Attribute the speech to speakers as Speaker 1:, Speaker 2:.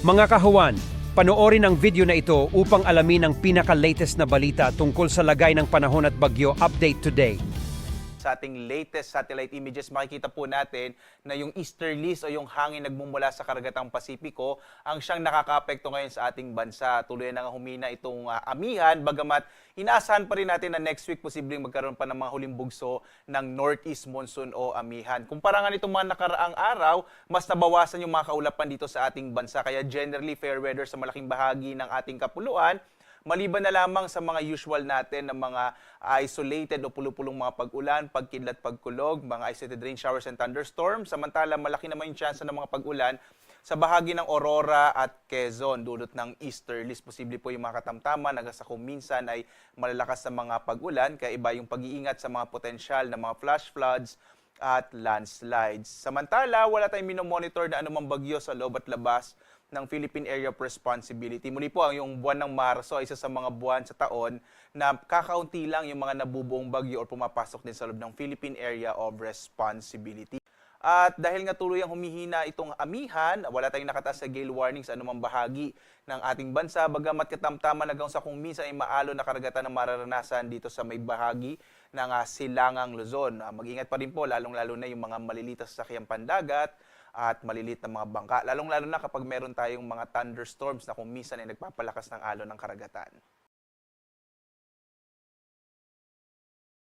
Speaker 1: Mga kahuwan, panoorin ang video na ito upang alamin ang pinaka-latest na balita tungkol sa lagay ng panahon at bagyo update today.
Speaker 2: Sa ating latest satellite images, makikita po natin na yung easterlies o yung hangin nagmumula sa karagatang Pasipiko ang siyang nakakaapekto ngayon sa ating bansa. Tuloy na nga humina itong amihan, bagamat inaasahan pa rin natin na next week posibleng magkaroon pa ng mga huling bugso ng northeast monsoon o amihan. Kumpara nga nitong mga nakaraang araw, mas nabawasan yung mga kaulapan dito sa ating bansa. Kaya generally fair weather sa malaking bahagi ng ating kapuluan. Maliban na lamang sa mga usual natin na mga isolated o pulupulong mga pag-ulan, pagkidlat, pagkulog, mga isolated rain showers and thunderstorms. Samantala, malaki naman yung chance ng mga pag-ulan sa bahagi ng Aurora at Quezon, dulot ng easterlies. Posible po yung mga katamtaman, hanggang sa kung minsan ay malalakas sa mga pag-ulan, kaya iba yung pag-iingat sa mga potensyal na mga flash floods at landslides. Samantala, wala tayong minomonitor na anumang bagyo sa loob at labas ng Philippine Area of Responsibility. Muli po, ang yung buwan ng Marso ay isa sa mga buwan sa taon na kakaunti lang yung mga nabubuong bagyo o pumapasok din sa loob ng Philippine Area of Responsibility. At dahil nga tuloy ang humihina itong amihan, wala tayong nakataas sa gale warning sa anumang bahagi ng ating bansa, bagamat katamtaman hanggang sa kung minsan ay maalon na karagatan na mararanasan dito sa may bahagi ng Silangang Luzon. Mag-ingat pa rin po, lalong-lalo na yung mga maliliit sa sasakyang pandagat at malilit na mga bangka, lalong-lalo na kapag meron tayong mga thunderstorms na kung minsan ay nagpapalakas ng alon ng karagatan.